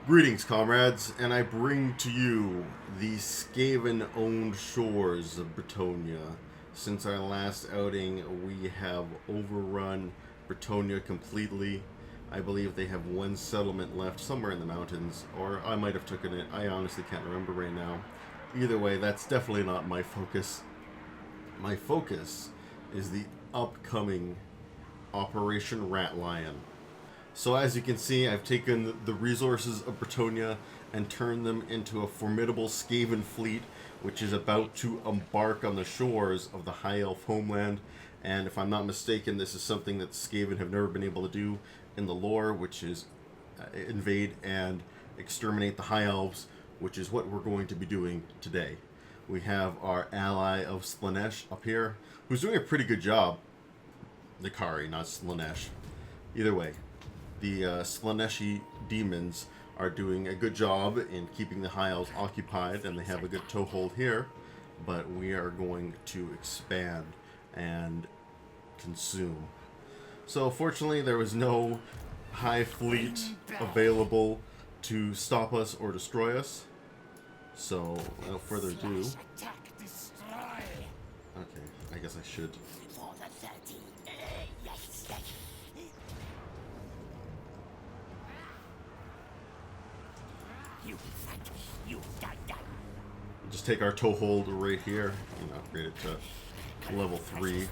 Greetings, comrades, and I bring to you the Skaven-owned shores of Bretonia. Since our last outing, we have overrun Bretonia completely. I believe they have one settlement left somewhere in the mountains, or I might have taken it. I honestly can't remember right now. Either way, that's definitely not my focus. My focus is the upcoming Operation Rat Lion. So as you can see, I've taken the resources of Bretonia and turned them into a formidable Skaven fleet, which is about to embark on the shores of the High Elf homeland. And if I'm not mistaken, this is something that Skaven have never been able to do in the lore, which is invade and exterminate the High Elves, which is what we're going to be doing today. We have our ally of Slaanesh up here, who's doing a pretty good job. Nikari, not Slaanesh. Either way. The Slaaneshi demons are doing a good job in keeping the High Elves occupied, and they have a good toehold here. But we are going to expand and consume. So fortunately, there was no high fleet available to stop us or destroy us. So without further ado, okay, I guess I should. Just take our toehold right here and upgrade it to level 3.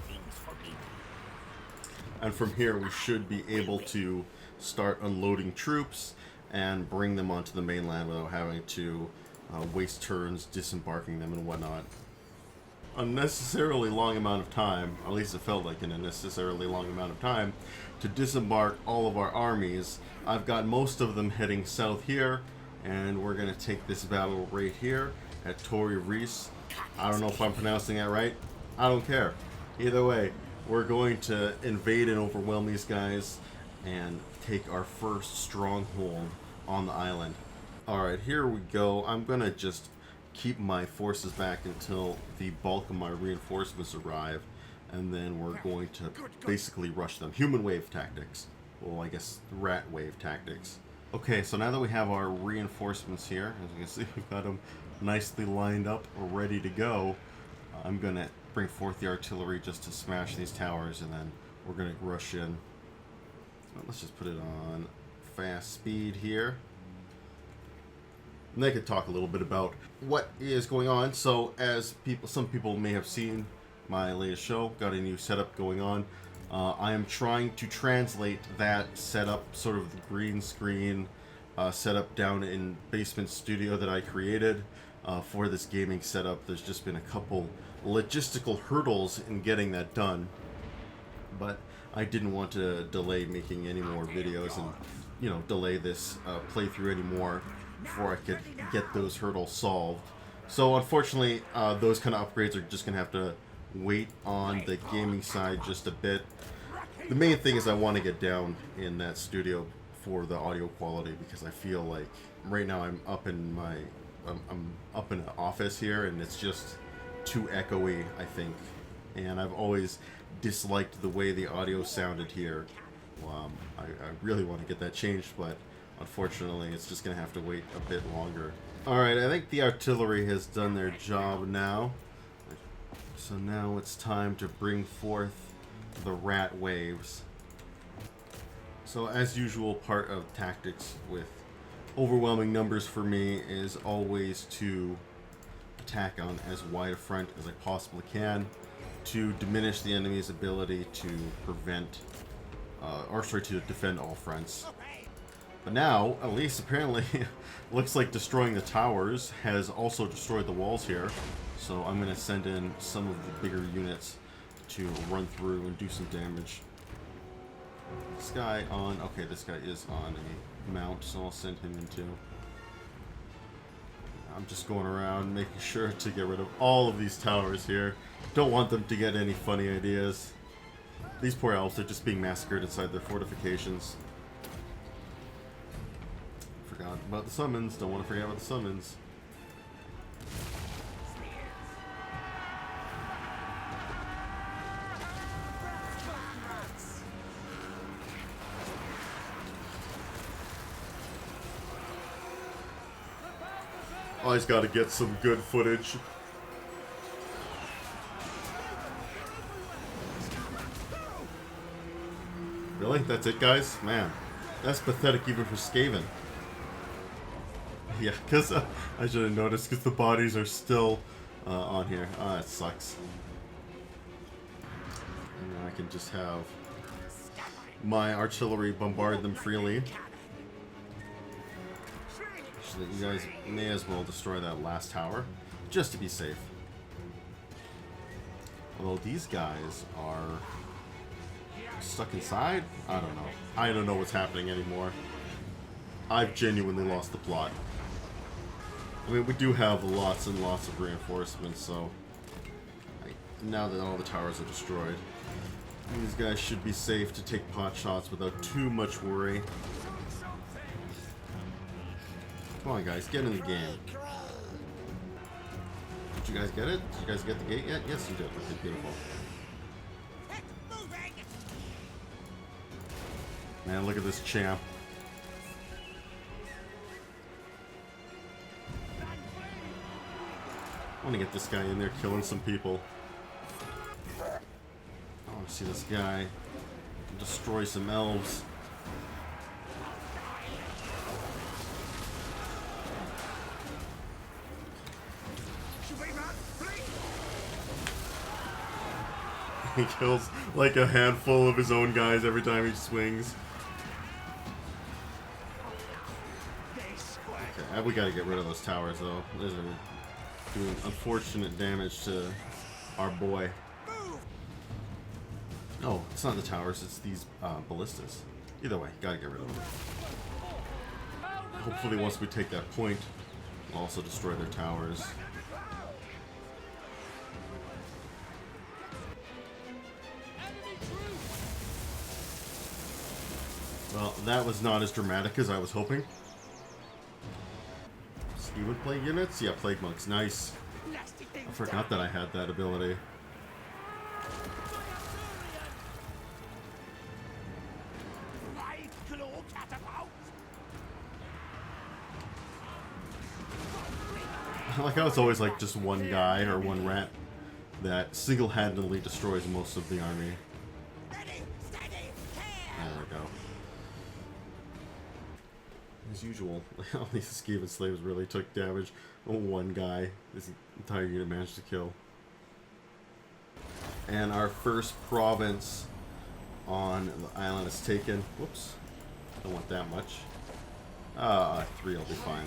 And from here we should be able to start unloading troops and bring them onto the mainland without having to waste turns disembarking them and whatnot. Unnecessarily long amount of time, at least it felt like an unnecessarily long amount of time, to disembark all of our armies. I've got most of them heading south here, and we're going to take this battle right here at Tori Reese. I don't know if I'm pronouncing that right. I don't care. Either way, we're going to invade and overwhelm these guys and take our first stronghold on the island. Alright, here we go. I'm going to just keep my forces back until the bulk of my reinforcements arrive, and then we're going to basically rush them. Human wave tactics. Well, I guess rat wave tactics. Okay, so now that we have our reinforcements here, as you can see, we've got them nicely lined up or ready to go. I'm going to bring forth the artillery just to smash these towers, and then we're going to rush in. Well, let's just put it on fast speed here. And they could talk a little bit about what is going on. So as some people may have seen my latest show, got a new setup going on. I am trying to translate that setup, sort of the green screen setup down in Basement Studio that I created for this gaming setup. There's just been a couple logistical hurdles in getting that done, but I didn't want to delay making any more videos and delay this playthrough anymore before I could get those hurdles solved. So unfortunately, those kind of upgrades are just gonna have to wait on the gaming side just a bit. The main thing is I want to get down in that studio for the audio quality, because I feel like right now I'm up in an office here and it's just too echoey, I think, and I've always disliked the way the audio sounded here. I really want to get that changed, but unfortunately it's just gonna have to wait a bit longer. Alright, I think the artillery has done their job now. So now it's time to bring forth the rat waves. So as usual, part of tactics with overwhelming numbers for me is always to attack on as wide a front as I possibly can to diminish the enemy's ability to prevent, to defend all fronts. But now, at least apparently, looks like destroying the towers has also destroyed the walls here. So I'm going to send in some of the bigger units to run through and do some damage. This guy on... Okay, this guy is on a mount, so I'll send him in too. I'm just going around making sure to get rid of all of these towers here. Don't want them to get any funny ideas. These poor elves are just being massacred inside their fortifications. Forgot about the summons. Don't want to forget about the summons. Always got to get some good footage. Really? That's it, guys? Man, that's pathetic even for Skaven. Yeah, because I should have noticed, because the bodies are still on here. Ah, it sucks. And I can just have my artillery bombard them freely. Actually, you guys may as well destroy that last tower, just to be safe. Although these guys are stuck inside? I don't know. I don't know what's happening anymore. I've genuinely lost the plot. I mean, we do have lots and lots of reinforcements, so now that all the towers are destroyed, these guys should be safe to take pot shots without too much worry. Come on, guys, get in the game. Did you guys get it? Did you guys get the gate yet? Yes, you did. Okay, beautiful. Man, look at this champ. I want to get this guy in there killing some people. I want to see this guy destroy some elves. He kills like a handful of his own guys every time he swings. Okay, we gotta get rid of those towers though. Those are doing unfortunate damage to our boy. Oh, it's not the towers, it's these ballistas. Either way, gotta get rid of them. Hopefully once we take that point, we'll also destroy their towers. Well, that was not as dramatic as I was hoping. Skaven plague units? Yeah, plague monks. Nice. I forgot that I had that ability. Like how it's always like just one guy or one rat that single-handedly destroys most of the army. There we go. As usual, all these Skaven slaves really took damage. One guy, this entire unit managed to kill. And our first province on the island is taken. Whoops. Don't want that much. 3 will be fine.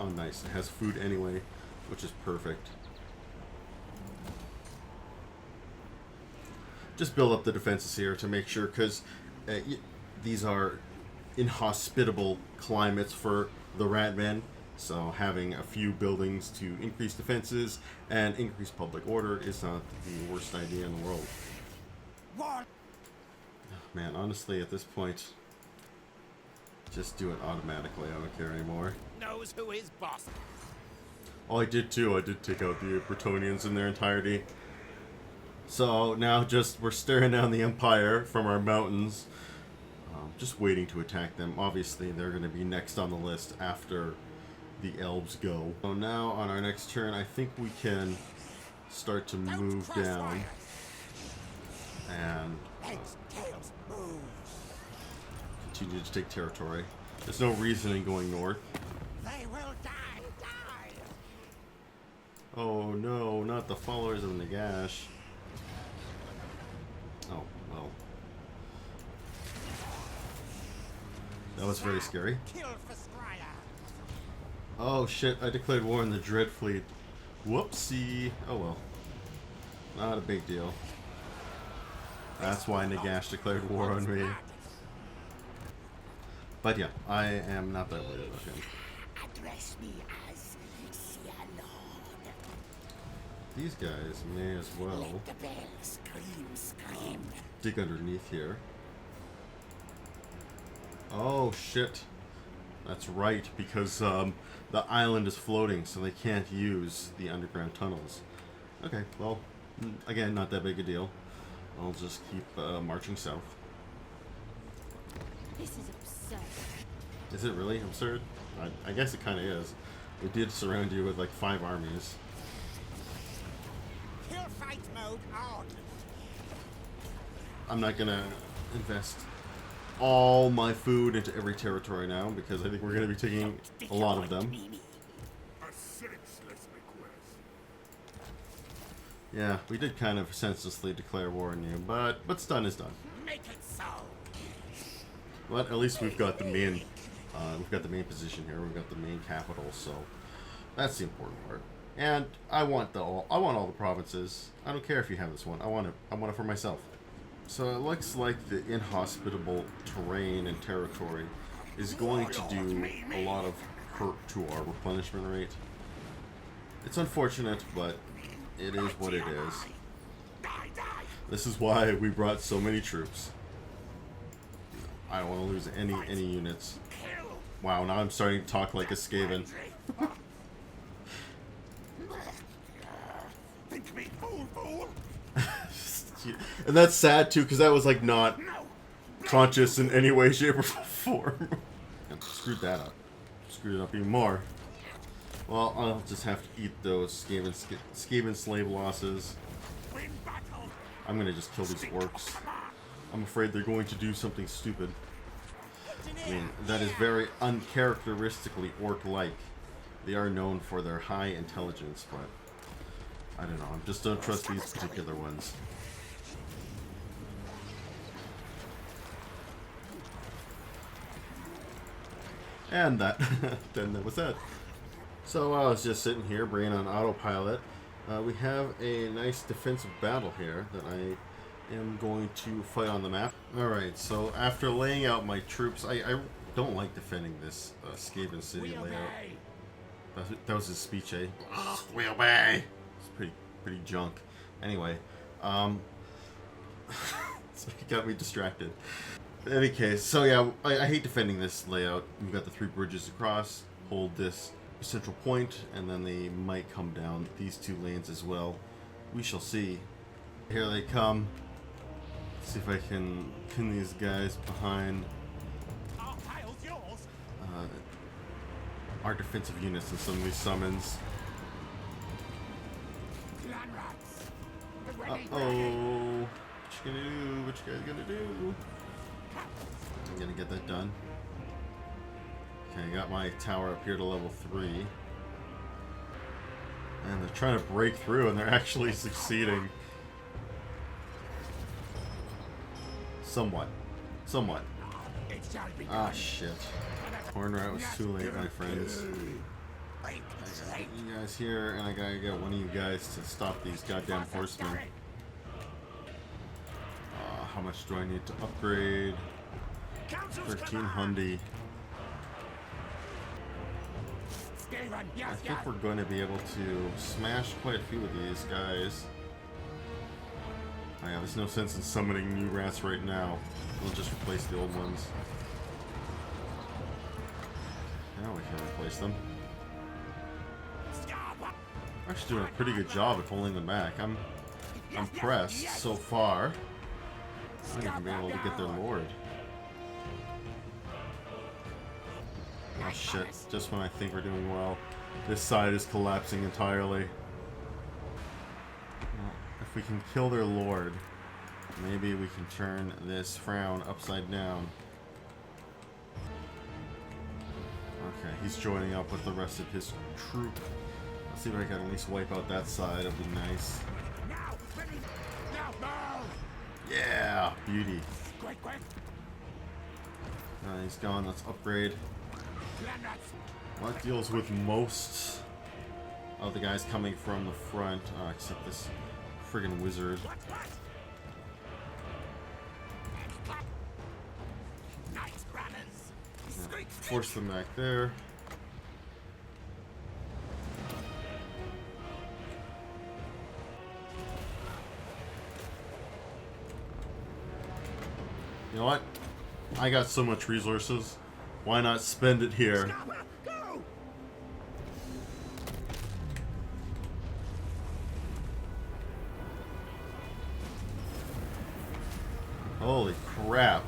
Oh, nice. It has food anyway, which is perfect. Just build up the defenses here to make sure, because these are inhospitable climates for the Ratmen. So having a few buildings to increase defenses and increase public order is not the worst idea in the world. Man, honestly, at this point, just do it automatically. I don't care anymore. Knows who his boss. Oh, I did too. I did take out the Bretonians in their entirety. So now we're staring down the Empire from our mountains, just waiting to attack them. Obviously, they're going to be next on the list after the elves go. So now on our next turn, I think we can start to move down and continue to take territory. There's no reason in going north. They will die. Oh no, not the followers of Nagash. Oh, well. That was very scary. Oh shit, I declared war on the Dread Fleet. Whoopsie. Oh well. Not a big deal. That's why Nagash declared war on me. But yeah, I am not that worried about him. Address me as Cianod. These guys may as well Let the bell scream. dig underneath here. Oh shit. That's right, because the island is floating, so they can't use the underground tunnels. Okay, well, again, not that big a deal. I'll just keep marching south. This is absurd. Is it really absurd? I guess it kind of is. We did surround you with like 5 armies. Kill fight mode on. I'm not gonna invest all my food into every territory now because I think we're gonna be taking a lot of them. A senseless request. Yeah, we did kind of senselessly declare war on you, but what's done is done. Make it so. But at least we've got the main position here. We've got the main capital, so that's the important part. And I want all the provinces. I don't care if you have this one. I want it for myself. So it looks like the inhospitable terrain and territory is going to do a lot of hurt to our replenishment rate. It's unfortunate, but it is what it is. This is why we brought so many troops. I don't want to lose any units. Wow, now I'm starting to talk like a Skaven. Think me fool. And that's sad too, because that was like not conscious in any way, shape, or form. And screwed that up. Screwed it up even more. Well, I'll just have to eat those Skaven slave losses. Win battle. I'm gonna just kill these orcs. I'm afraid they're going to do something stupid. I mean, that is very uncharacteristically orc-like. They are known for their high intelligence, but I don't know. I just don't trust these particular ones. And that, then that was that. So I was just sitting here, brain on autopilot. We have a nice defensive battle here that I am going to fight on the map. Alright, so after laying out my troops, I don't like defending this Skaven city layout. That was his speech, eh? Ugh, we obey! It's pretty junk. Anyway, so he got me distracted. In any case, so yeah, I hate defending this layout. We've got the 3 bridges across, hold this central point, and then they might come down these 2 lanes as well. We shall see. Here they come. Let's see if I can pin these guys behind our defensive units in some of these summons. Uh-oh. What you gonna do? What you guys gonna do? I'm gonna get that done. Okay, I got my tower up here to level 3. And they're trying to break through, and they're actually succeeding. Somewhat. Ah, shit. Corner out was too late, my friends. I got you guys here, and I gotta get one of you guys to stop these goddamn horsemen. How much do I need to upgrade? 1300. I think we're going to be able to smash quite a few of these guys. Oh yeah, there's no sense in summoning new rats right now. We'll just replace the old ones. Now we can replace them. We're actually doing a pretty good job at holding them back. I'm impressed so far. I'm not even being able to get their lord. Oh shit, just when I think we're doing well, this side is collapsing entirely. Well, if we can kill their lord, maybe we can turn this frown upside down. Okay, he's joining up with the rest of his troop. Let's see if I can at least wipe out that side. That'd be nice. Yeah, beauty. He's gone. Let's upgrade. Well, that deals with most of the guys coming from the front, except this friggin' wizard. Yeah, force them back there. You know what? I got so much resources. Why not spend it here? Holy crap.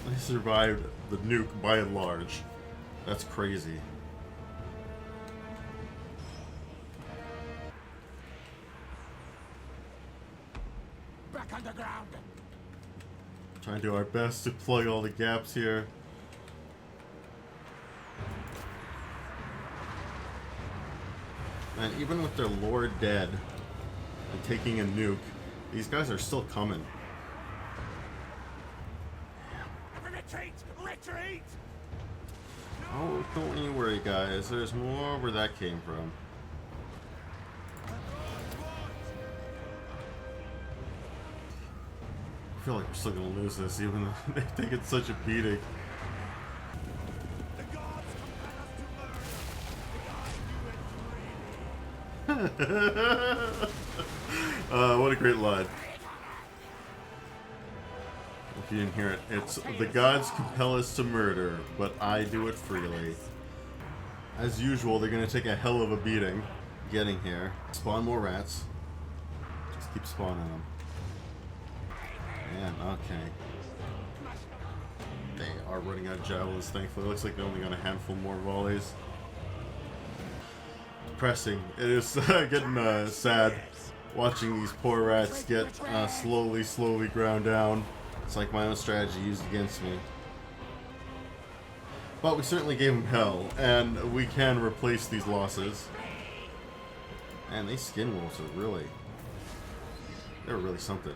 They survived the nuke by and large. That's crazy. Back underground. Trying to do our best to plug all the gaps here. And even with their lord dead and taking a nuke, these guys are still coming. Retreat! Retreat! Oh, don't you worry, guys. There's more where that came from. I feel like we're still gonna lose this, even though they take it such a beating. The gods compel us to murder. The gods do it freely. What a great line. If you didn't hear it, it's the gods compel us to murder, but I do it freely. As usual, they're gonna take a hell of a beating getting here. Spawn more rats. Just keep spawning them. Man, okay. They are running out of javelins, thankfully. Looks like they only got a handful more volleys. Depressing. It is getting sad watching these poor rats get slowly ground down. It's like my own strategy used against me. But we certainly gave them hell, and we can replace these losses. And these skin wolves are really... they're really something.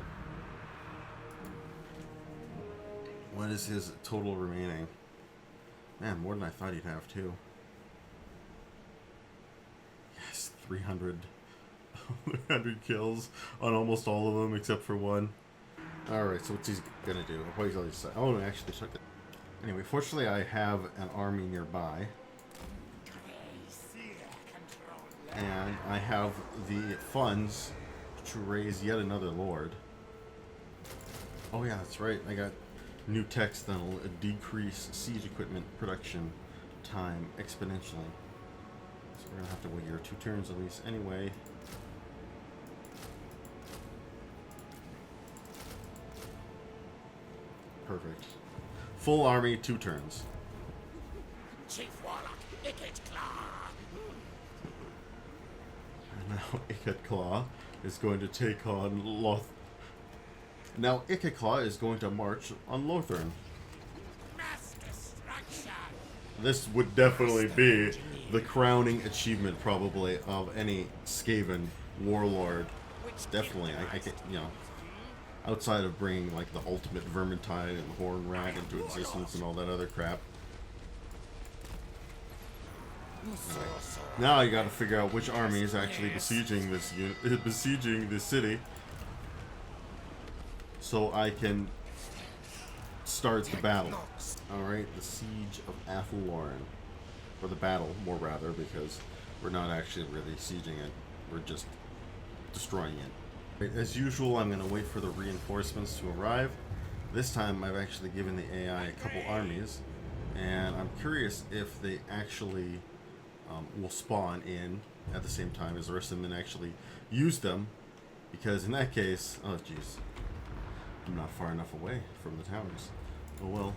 What is his total remaining? Man, more than I thought he'd have, too. Yes, 300. 300 kills on almost all of them, except for one. Alright, so what's he gonna do? What he's always say? Oh, actually, took it. Anyway, fortunately, I have an army nearby. And I have the funds to raise yet another lord. Oh yeah, that's right. I got new text that'll decrease siege equipment production time exponentially. So we're gonna have to wait here 2 turns at least anyway. Perfect. Full army, 2 turns. Chief Warlock, Ikit Claw. And now Ikit Claw is going to take on Lothern. Now Ikit Claw is going to march on Lothern. Mass destruction. This would definitely be the crowning achievement, probably, of any Skaven warlord. Definitely, I can, you know, outside of bringing like the ultimate Vermintide and Horn Rat into existence and all that other crap. Now you got to figure out which army is actually besieging this besieging this city, so I can start the battle. All right, the siege of Athelloren, or the battle, more rather, because we're not actually really sieging it; we're just destroying it. Right, as usual, I'm going to wait for the reinforcements to arrive. This time, I've actually given the AI a couple armies, and I'm curious if they actually will spawn in at the same time as the rest of them and actually use them, because in that case, oh jeez, I'm not far enough away from the towers. Oh well.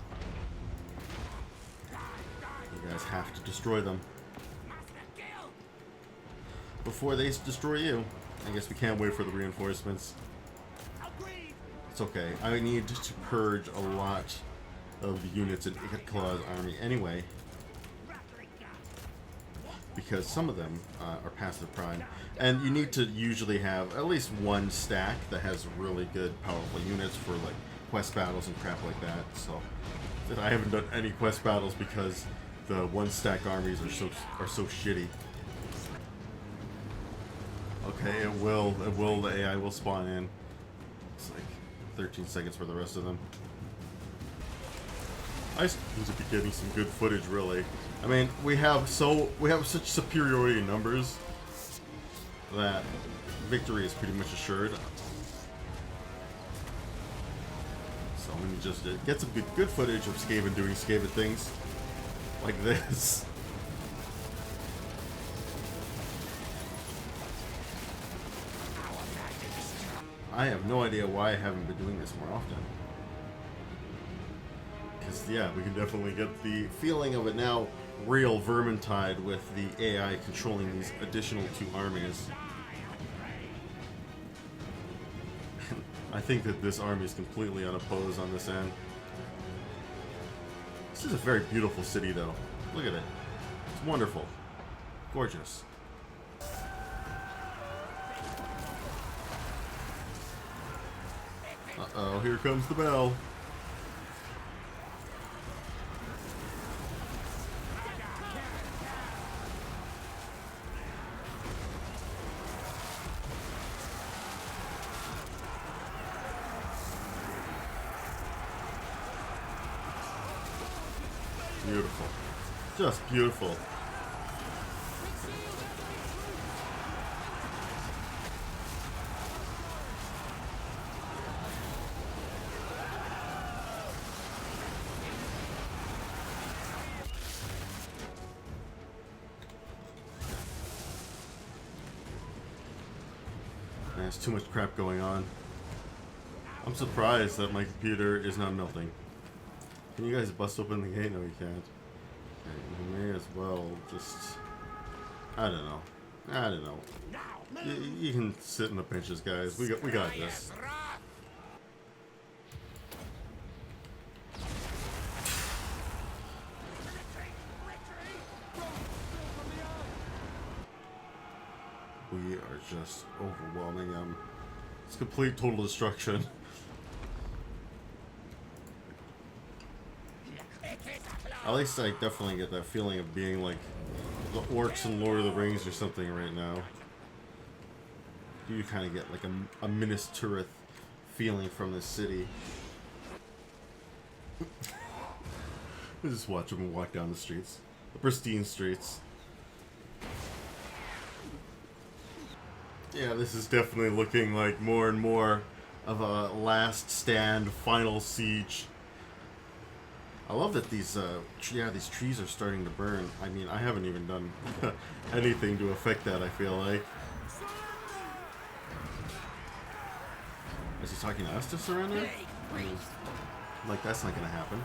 You guys have to destroy them before they destroy you. I guess we can't wait for the reinforcements. It's okay. I need to purge a lot of the units in Ikit Claw's army anyway, because some of them are past their prime, and you need to usually have at least one stack that has really good, powerful units for like quest battles and crap like that. So I haven't done any quest battles because the one stack armies are so shitty. Okay, it will. The AI will spawn in. It's like 13 seconds for the rest of them. I seem to be getting some good footage, really. I mean, we have such superiority in numbers that victory is pretty much assured. So let me just get some good footage of Skaven doing Skaven things like this. I have no idea why I haven't been doing this more often. Because yeah, we can definitely get the feeling of it now. Real Vermintide with the AI controlling these additional 2 armies. I think that this army is completely unopposed on this end. This is a very beautiful city, though. Look at it. It's wonderful. Gorgeous. Uh-oh, here comes the bell. Beautiful. Just beautiful. There's too much crap going on. I'm surprised that my computer is not melting. Can you guys bust open the gate? No, you can't. Okay, you may as well just... I don't know. I don't know. You can sit in the benches, guys. We got this. We are just overwhelming them. It's complete total destruction. At least I definitely get that feeling of being like the orcs in Lord of the Rings or something right now. You kind of get like a Minas Tirith feeling from this city. We just watch them walk down the streets. The pristine streets. Yeah, this is definitely looking like more and more of a last stand, final siege. I love that these trees are starting to burn. I mean, I haven't even done anything to affect that, I feel like. Is he talking to us to surrender? I mean, like, that's not gonna happen.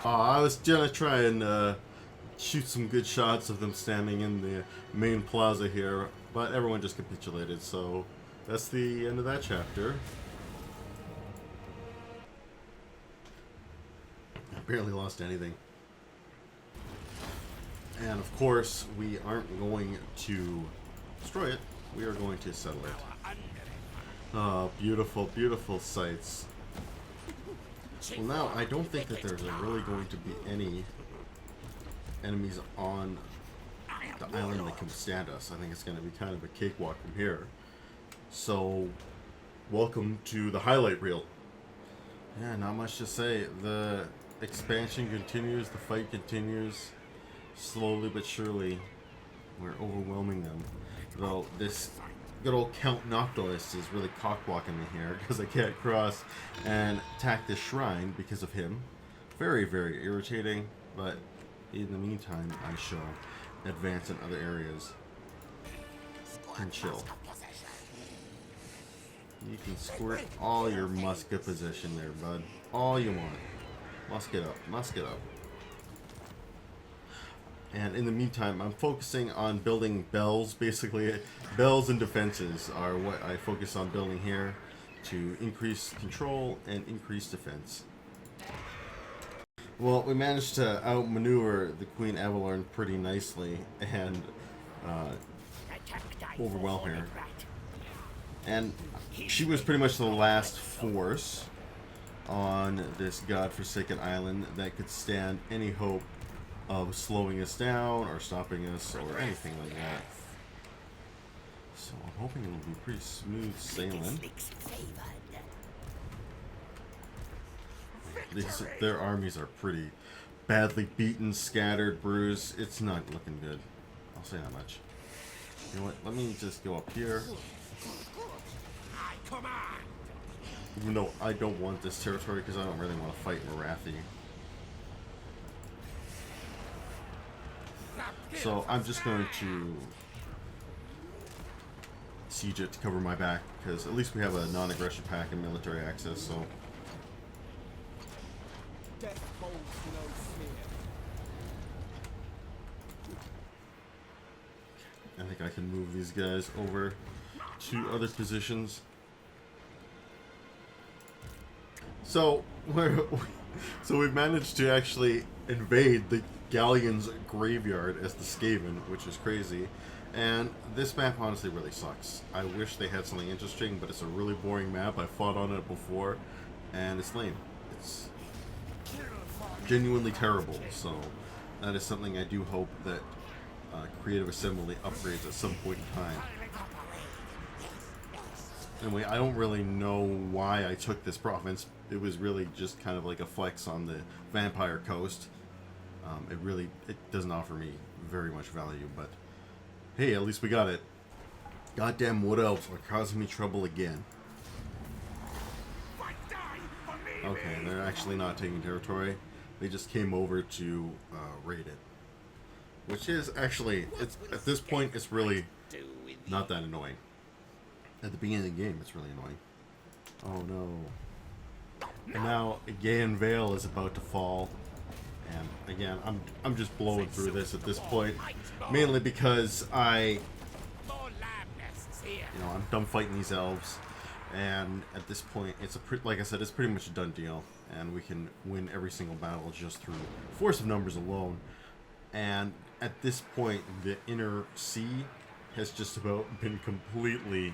I was gonna try and shoot some good shots of them standing in the main plaza here, but everyone just capitulated, so that's the end of that chapter. I barely lost anything. And of course, we aren't going to destroy it, we are going to settle it. Oh, beautiful, beautiful sights. Well, now, I don't think that there's really going to be any enemies on the island that can withstand us. I think it's going to be kind of a cakewalk from here. So, welcome to the highlight reel. Yeah, not much to say. The expansion continues, the fight continues. Slowly but surely, we're overwhelming them. Though this good old Count Noctilus is really cockblocking me here because I can't cross and attack this shrine because of him. Very, very irritating, but in the meantime, I shall advance in other areas and chill. You can squirt all your musket position there, bud. All you want. Musket up, musket up. And in the meantime, I'm focusing on building bells. Basically, bells and defenses are what I focus on building here to increase control and increase defense. Well, we managed to outmaneuver the Queen Evelyn pretty nicely and overwhelm her. And she was pretty much the last force on this godforsaken island that could stand any hope of slowing us down or stopping us or anything like that. So I'm hoping it'll be pretty smooth sailing. Their armies are pretty badly beaten, scattered, bruised. It's not looking good. I'll say that much. You know what? Let me just go up here. Even though I don't want this territory because I don't really want to fight Marathi. So I'm just going to besiege it to cover my back, because at least we have a non-aggression pact and military access, so... I think I can move these guys over to other positions. So we've managed to actually invade the Galleon's graveyard as the Skaven, which is crazy. And this map honestly really sucks. I wish they had something interesting, but it's a really boring map. I fought on it before, and it's lame. It's genuinely terrible. So that is something I do hope that Creative Assembly upgrades at some point in time. Anyway, I don't really know why I took this province. It was really just kind of like a flex on the Vampire Coast. It doesn't offer me very much value, but hey, at least we got it. Goddamn wood elves are causing me trouble again. Okay, they're actually not taking territory. They just came over to raid it. Which is actually, at this point, it's really not that annoying. At the beginning of the game, it's really annoying. Oh no. And now, Gaean Vale is about to fall. And again, I'm just blowing through this at this point. Mainly because I'm done fighting these elves. And at this point, like I said, it's pretty much a done deal. And we can win every single battle just through force of numbers alone. And at this point, the inner sea has just about been completely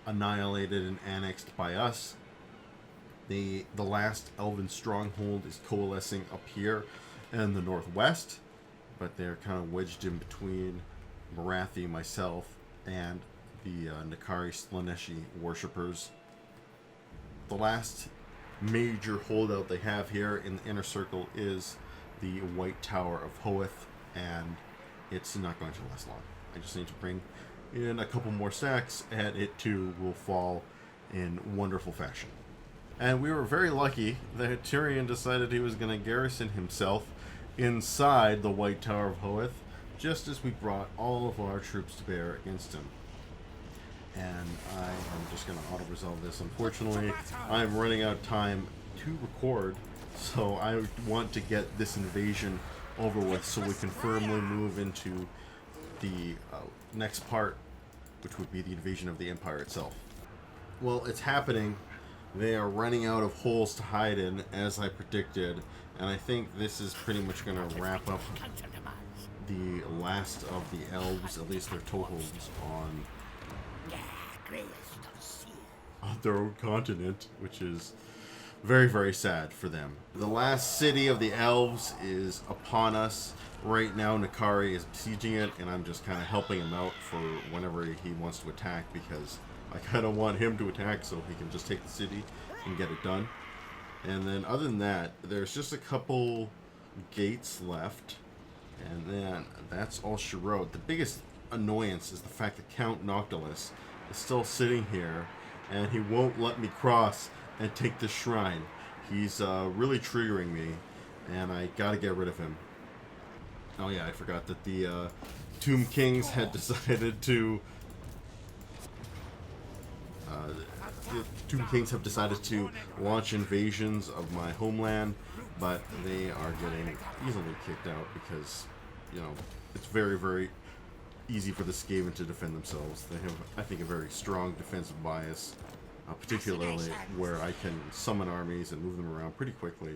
annihilated and annexed by us. The last elven stronghold is coalescing up here in the northwest, but they're kind of wedged in between Marathi, myself, and the Nakari Slaneshi worshippers. The last major holdout they have here in the inner circle is the White Tower of Hoeth, and it's not going to last long. I just need to bring in a couple more stacks, and it too will fall in wonderful fashion. And we were very lucky that Tyrion decided he was going to garrison himself inside the White Tower of Hoeth, just as we brought all of our troops to bear against him. And I am just going to auto-resolve this. Unfortunately, I'm running out of time to record, so I want to get this invasion over with so we can firmly move into the next part, which would be the invasion of the Empire itself. Well, it's happening. They are running out of holes to hide in, as I predicted, and I think this is pretty much going to wrap up the last of the elves, at least their toeholds, on their own continent, which is very, very sad for them. The last city of the elves is upon us. Right now, Nakari is besieging it, and I'm just kind of helping him out for whenever he wants to attack, because I kind of want him to attack so he can just take the city and get it done. And then other than that, there's just a couple gates left, and then that's all she wrote. The biggest annoyance is the fact that Count Noctilus is still sitting here, and he won't let me cross and take the shrine. He's really triggering me, and I gotta get rid of him. Oh yeah, I forgot that the Tomb Kings had decided to the Tomb Kings have decided to launch invasions of my homeland, but they are getting easily kicked out because, you know, it's very, very easy for the Skaven to defend themselves. They have, I think, a very strong defensive bias, particularly where I can summon armies and move them around pretty quickly.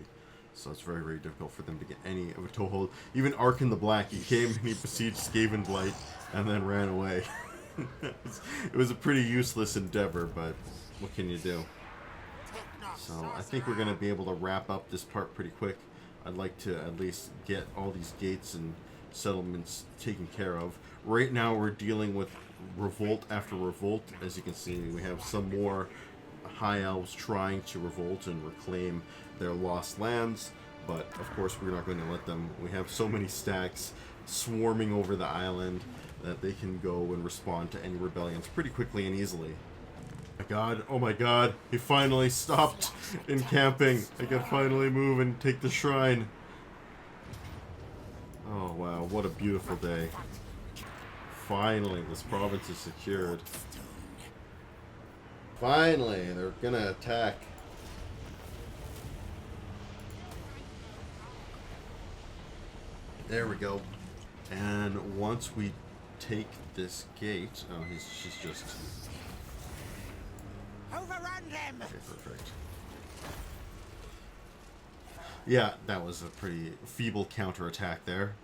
So it's very, very difficult for them to get any of a toehold. Even Arkin the Black, he came and he besieged Skaven Blight and then ran away. It was a pretty useless endeavor, but what can you do? So I think we're going to be able to wrap up this part pretty quick. I'd like to at least get all these gates and settlements taken care of. Right now we're dealing with revolt after revolt. As you can see, we have some more High Elves trying to revolt and reclaim their lost lands, but of course we're not going to let them. We have so many stacks swarming over the island that they can go and respond to any rebellions pretty quickly and easily. Oh my god, he finally stopped encamping. I can finally move and take the shrine. Oh wow, what a beautiful day. Finally, this province is secured. Finally, they're gonna attack. There we go. And once we take this gate, oh, she's just Overrun them! okay. Perfect. Yeah, that was a pretty feeble counterattack there.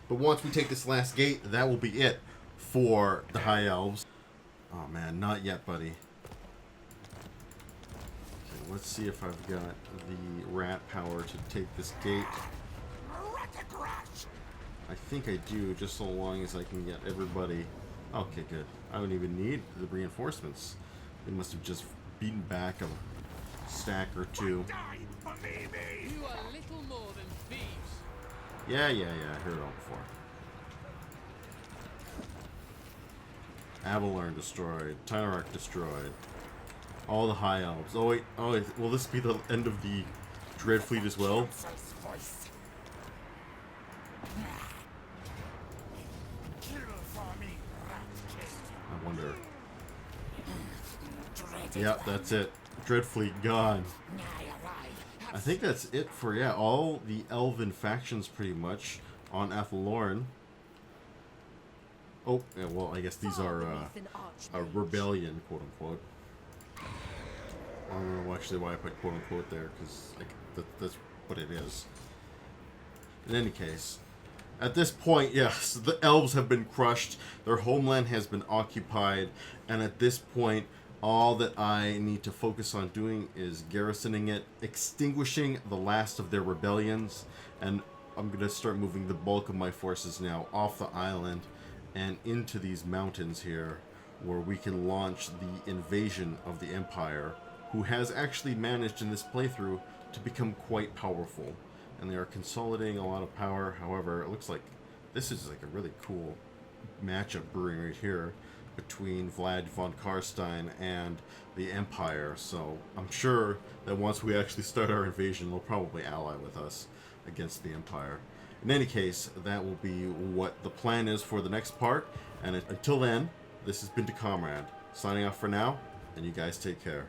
But once we take this last gate, that will be it for the High Elves. Oh man, not yet, buddy. Okay, let's see if I've got the rat power to take this gate. I think I do, just so long as I can get everybody. Okay, good. I don't even need the reinforcements. They must have just beaten back a stack or two. You are little more than thieves. Yeah, I heard it all before. Avalorn destroyed. Tynarach destroyed. All the High Elves. Oh wait, will this be the end of the Dread Fleet as well? I wonder. Yep, that's it. Dread Fleet gone. I think that's it for, yeah, all the elven factions pretty much on Avalorn. Oh, yeah, well, I guess these are a rebellion, quote unquote. I don't know actually why I put quote unquote there, because that's what it is. In any case, at this point, yes, the elves have been crushed, their homeland has been occupied, and at this point, all that I need to focus on doing is garrisoning it, extinguishing the last of their rebellions, and I'm going to start moving the bulk of my forces now off the island and into these mountains here, where we can launch the invasion of the Empire, who has actually managed in this playthrough to become quite powerful. And they are consolidating a lot of power. However, it looks like this is like a really cool matchup brewing right here between Vlad von Karstein and the Empire. So I'm sure that once we actually start our invasion, they'll probably ally with us against the Empire. In any case, that will be what the plan is for the next part. And until then, this has been Comrade, signing off for now, and you guys take care.